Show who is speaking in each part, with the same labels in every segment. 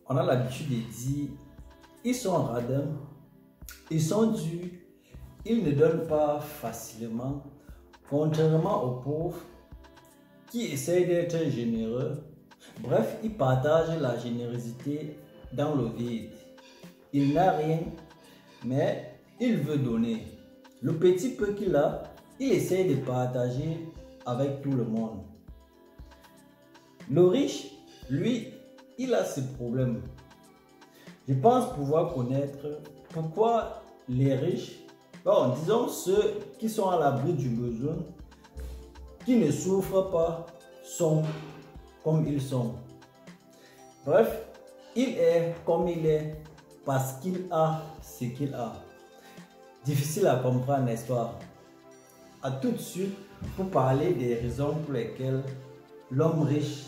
Speaker 1: on a l'habitude de dire, ils sont radins, ils sont durs, ils ne donnent pas facilement, contrairement aux pauvres qui essayent d'être généreux. Bref, ils partagent la générosité dans le vide. Il n'a rien, mais il veut donner. Le petit peu qu'il a, il essaie de partager avec tout le monde. Le riche, lui, il a ses problèmes. Je pense pouvoir connaître pourquoi les riches, bon, disons ceux qui sont à l'abri du besoin, qui ne souffrent pas, sont comme ils sont. Bref, il est comme il est parce qu'il a ce qu'il a. Difficile à comprendre, n'est-ce pas? À tout de suite pour parler des raisons pour lesquelles l'homme riche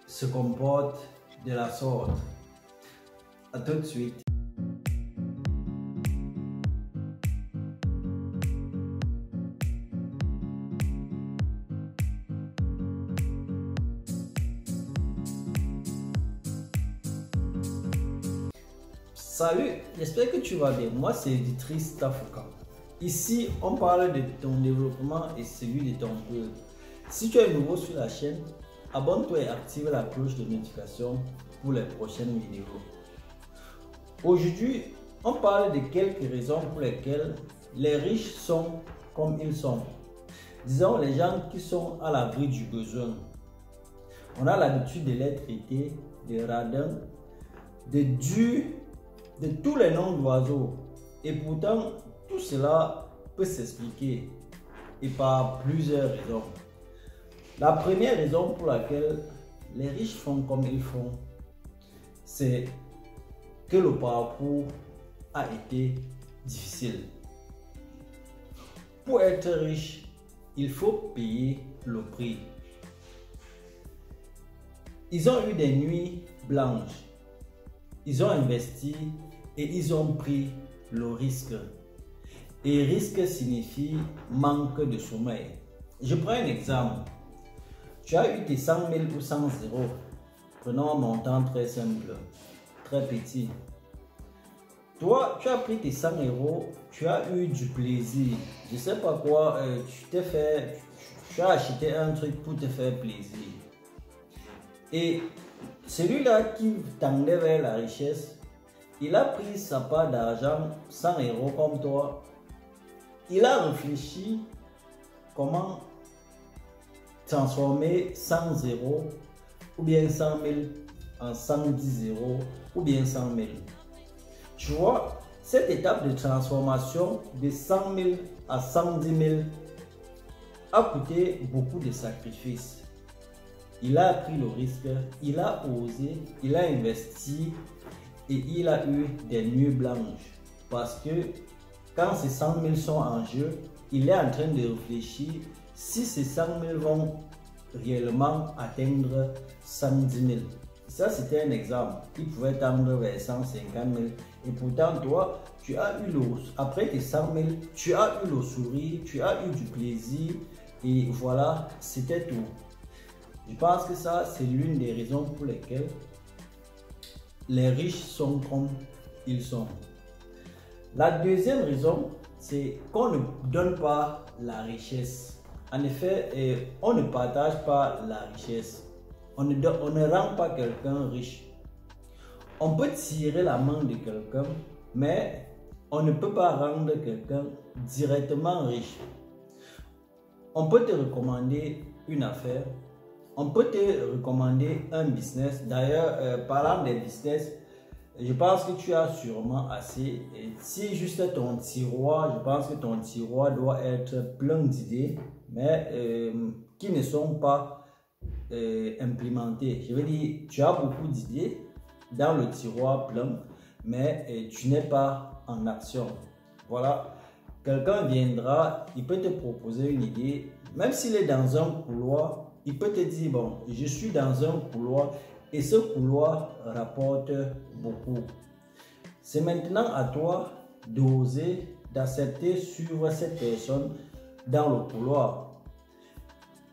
Speaker 1: se comporte de la sorte. À tout de suite. Salut, j'espère que tu vas bien. Moi, c'est Idriss Tafouka. Ici, on parle de ton développement et celui de ton peuple. Si tu es nouveau sur la chaîne, abonne-toi et active la cloche de notification pour les prochaines vidéos. Aujourd'hui, on parle de quelques raisons pour lesquelles les riches sont comme ils sont. Disons les gens qui sont à l'abri du besoin. On a l'habitude de les traiter de radins, de durs, de tous les noms d'oiseaux. Et pourtant, tout cela peut s'expliquer et par plusieurs raisons. La première raison pour laquelle les riches font comme ils font, c'est que le parcours a été difficile. Pour être riche, il faut payer le prix. Ils ont eu des nuits blanches. Ils ont investi et ils ont pris le risque. Et risque signifie manque de sommeil. Je prends un exemple. Tu as eu tes 100 000 ou 100 euros. Prenons un montant très simple, très petit. Toi, tu as pris tes 100 euros, tu as eu du plaisir. Je ne sais pas quoi, tu as acheté un truc pour te faire plaisir. Et celui-là qui tendait vers la richesse, il a pris sa part d'argent, 100 euros comme toi. Il a réfléchi comment transformer 100 euros ou bien 100 000 en 110 euros ou bien 100 000. Tu vois, cette étape de transformation de 100 000 à 110 000 a coûté beaucoup de sacrifices. Il a pris le risque, il a osé, il a investi et il a eu des nuits blanches. Parce que quand ces 100 000 sont en jeu, il est en train de réfléchir si ces 100 000 vont réellement atteindre 110 000. Ça, c'était un exemple. Il pouvait tendre vers 150 000. Et pourtant, toi, tu as eu après tes 100 000, tu as eu le sourire, tu as eu du plaisir. Et voilà, c'était tout. Je pense que ça, c'est l'une des raisons pour lesquelles les riches sont comme ils sont. La deuxième raison, c'est qu'on ne donne pas la richesse. En effet, on ne partage pas la richesse. On ne rend pas quelqu'un riche. On peut tirer la main de quelqu'un, mais on ne peut pas rendre quelqu'un directement riche. On peut te recommander une affaire. On peut te recommander un business. D'ailleurs, parlant des business, je pense que tu as sûrement assez. Et si juste ton tiroir, je pense que ton tiroir doit être plein d'idées, mais qui ne sont pas implémentées. Je veux dire, tu as beaucoup d'idées dans le tiroir plein, mais tu n'es pas en action. Voilà. Quelqu'un viendra, il peut te proposer une idée, même s'il est dans un couloir, il peut te dire, bon, je suis dans un couloir et ce couloir rapporte beaucoup. C'est maintenant à toi d'oser, d'accepter suivre cette personne dans le couloir.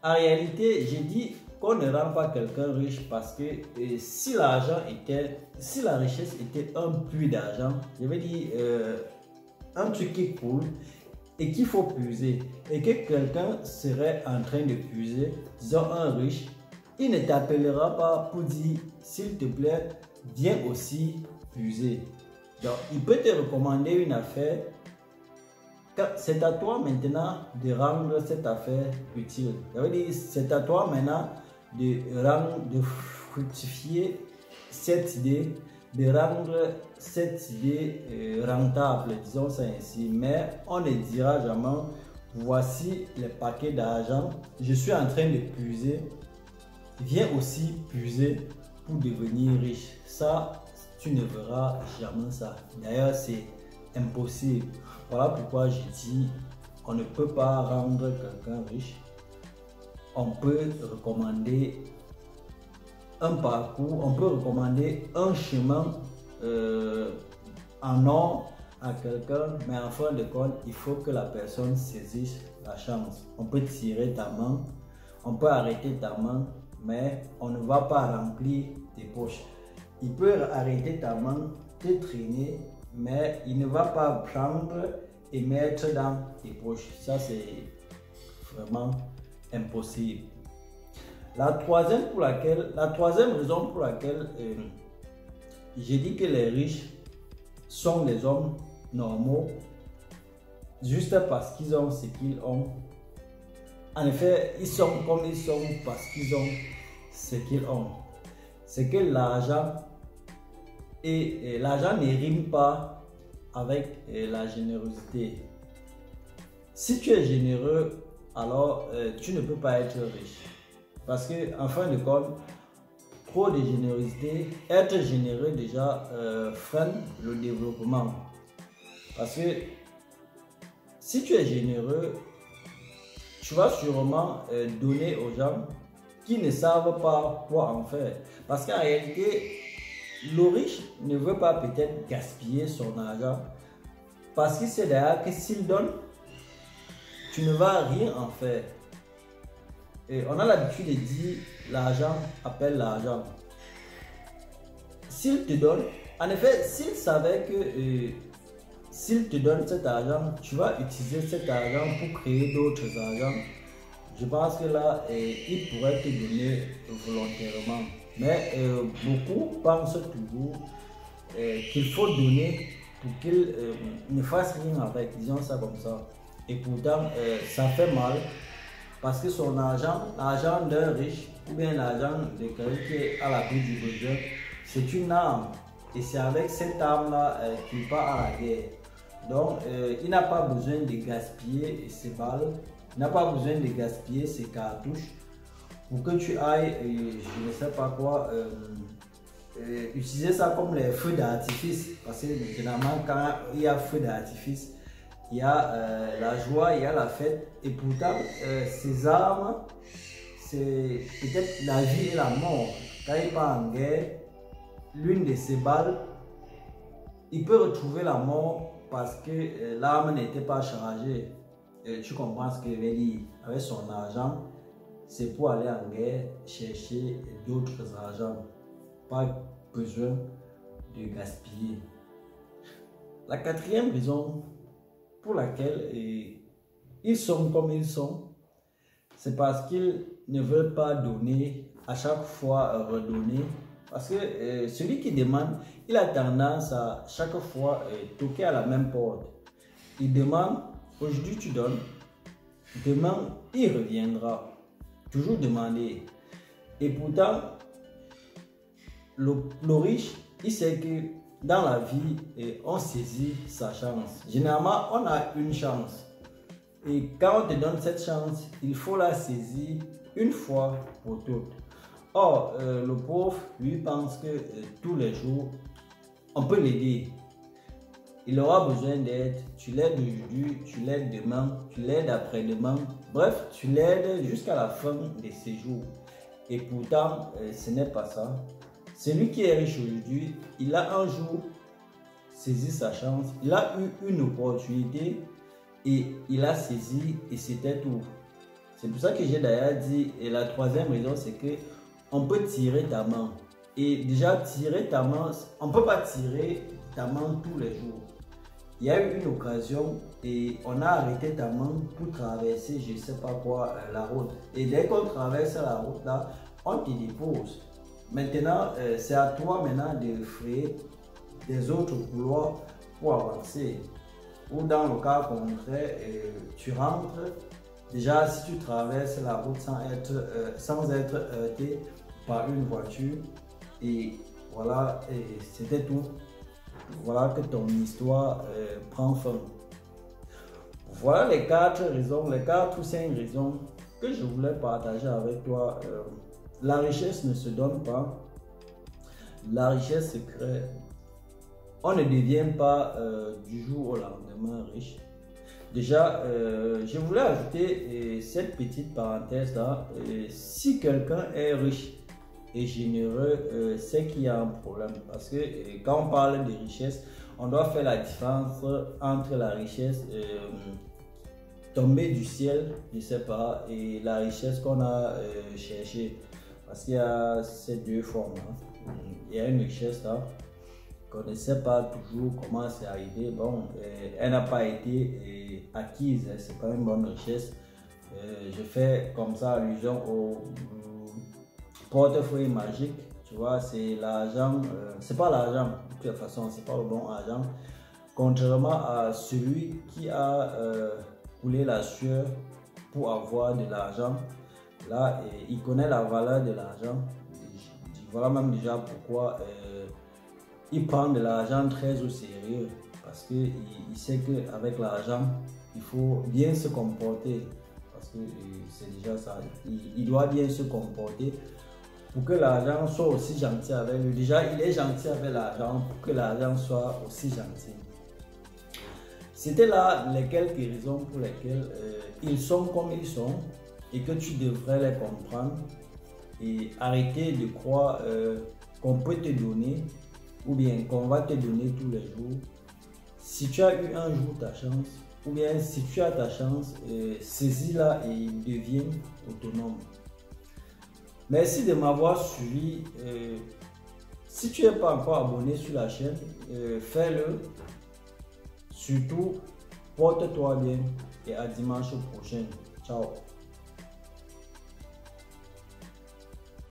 Speaker 1: En réalité, j'ai dit qu'on ne rend pas quelqu'un riche parce que si la richesse était un puits d'argent, je veux dire un truc qui coule et qu'il faut puiser, et que quelqu'un serait en train de puiser, disons un riche, il ne t'appellera pas pour dire s'il te plaît, viens aussi puiser. Donc il peut te recommander une affaire. C'est à toi maintenant de rendre cette affaire utile. Ça veut dire c'est à toi maintenant de fructifier cette idée, de rendre cette idée rentable, disons ça ainsi. Mais on ne dira jamais, voici les paquets d'argent, je suis en train de puiser, viens aussi puiser pour devenir riche. Ça, tu ne verras jamais ça. D'ailleurs, c'est impossible. Voilà pourquoi je dis, on ne peut pas rendre quelqu'un riche. On peut recommander un parcours, on peut recommander un chemin en or à quelqu'un, mais en fin de compte, il faut que la personne saisisse la chance. On peut tirer ta main, on peut arrêter ta main, mais on ne va pas remplir tes poches. Il peut arrêter ta main, te traîner, mais il ne va pas prendre et mettre dans tes poches. Ça, c'est vraiment impossible. La troisième raison pour laquelle j'ai dit que les riches sont des hommes normaux, juste parce qu'ils ont ce qu'ils ont. En effet, ils sont comme ils sont parce qu'ils ont ce qu'ils ont. C'est que l'argent ne rime pas avec la générosité. Si tu es généreux, alors tu ne peux pas être riche. Parce que en fin de compte, trop de générosité, être généreux déjà freine le développement. Parce que si tu es généreux, tu vas sûrement donner aux gens qui ne savent pas quoi en faire. Parce qu'en réalité, le riche ne veut pas peut-être gaspiller son argent parce qu'il sait derrière que s'il donne, tu ne vas rien en faire. Et on a l'habitude de dire l'argent appelle l'argent. S'il te donne, en effet, s'il savait que s'il te donne cet argent, tu vas utiliser cet argent pour créer d'autres argents, je pense que là, il pourrait te donner volontairement. Mais beaucoup pensent toujours qu'il faut donner pour qu'il ne fasse rien avec, disons ça comme ça. Et pourtant, ça fait mal parce que son argent, l'argent d'un riche ou bien l'argent de quelqu'un qui est à l'abri du besoin, c'est une arme. Et c'est avec cette arme-là qu'il part à la guerre. Donc, il n'a pas besoin de gaspiller ses balles, il n'a pas besoin de gaspiller ses cartouches pour que tu ailles, je ne sais pas quoi, utiliser ça comme les feux d'artifice. Parce que généralement, quand il y a feu d'artifice, il y a la joie, il y a la fête. Et pourtant, ces armes, c'est peut-être la vie et la mort. Quand il part en guerre, l'une de ses balles, il peut retrouver la mort parce que l'arme n'était pas chargée. Tu comprends ce que je veux dire? Avec son argent, c'est pour aller en guerre chercher d'autres argents. Pas besoin de gaspiller. La quatrième raison pour laquelle ils sont comme ils sont, c'est parce qu'ils ne veulent pas donner, à chaque fois redonner. Parce que celui qui demande, il a tendance à chaque fois toquer à la même porte. Il demande, aujourd'hui tu donnes, demain il reviendra. Toujours demander. Et pourtant, le riche, il sait que dans la vie, on saisit sa chance. Généralement, on a une chance. Et quand on te donne cette chance, il faut la saisir une fois pour toutes. Or, le pauvre, lui, pense que tous les jours, on peut l'aider. Il aura besoin d'aide. Tu l'aides aujourd'hui, tu l'aides demain, tu l'aides après-demain. Bref, tu l'aides jusqu'à la fin de ses jours. Et pourtant, ce n'est pas ça. Celui qui est riche aujourd'hui, il a un jour saisi sa chance. Il a eu une opportunité et il a saisi et c'était tout. C'est pour ça que j'ai d'ailleurs dit, et la troisième raison, c'est que on peut tirer ta main. Et déjà, tirer ta main, on ne peut pas tirer ta main tous les jours. Il y a eu une occasion et on a arrêté ta main pour traverser, je ne sais pas quoi, la route. Et dès qu'on traverse la route là, on te dépose. Maintenant, c'est à toi maintenant de frayer des autres couloirs pour avancer. Ou dans le cas contraire, tu rentres. Déjà, si tu traverses la route sans être heurté par une voiture, et voilà, c'était tout. Voilà que ton histoire prend fin. Voilà les 4 raisons, les 4 ou 5 raisons que je voulais partager avec toi. La richesse ne se donne pas. La richesse se crée. On ne devient pas du jour au lendemain riche. Déjà, je voulais ajouter cette petite parenthèse là. Si quelqu'un est riche et généreux, c'est qu'il y a un problème. Parce que quand on parle de richesse, on doit faire la différence entre la richesse tombée du ciel, je ne sais pas, et la richesse qu'on a cherchée. Parce qu'il y a ces deux formes. Hein. Il y a une richesse là qu'on ne sait pas toujours comment c'est arrivé. Bon, elle n'a pas été acquise, c'est pas une bonne richesse. Je fais comme ça allusion au portefeuille magique, tu vois, c'est l'argent, c'est pas l'argent, de toute façon, c'est pas le bon argent. Contrairement à celui qui a coulé la sueur pour avoir de l'argent, là, il connaît la valeur de l'argent. Voilà même déjà pourquoi il prend de l'argent très au sérieux, parce qu'il sait qu'avec l'argent, il faut bien se comporter, parce que c'est déjà ça, il doit bien se comporter pour que l'argent soit aussi gentil avec lui. Déjà, il est gentil avec l'argent pour que l'argent soit aussi gentil. C'était là les quelques raisons pour lesquelles ils sont comme ils sont et que tu devrais les comprendre et arrêter de croire qu'on peut te donner ou bien qu'on va te donner tous les jours. Si tu as eu un jour ta chance, ou bien si tu as ta chance, saisis-la et deviens autonome. Merci de m'avoir suivi. Si tu n'es pas encore abonné sur la chaîne, fais-le. Surtout, porte-toi bien et à dimanche prochain. Ciao.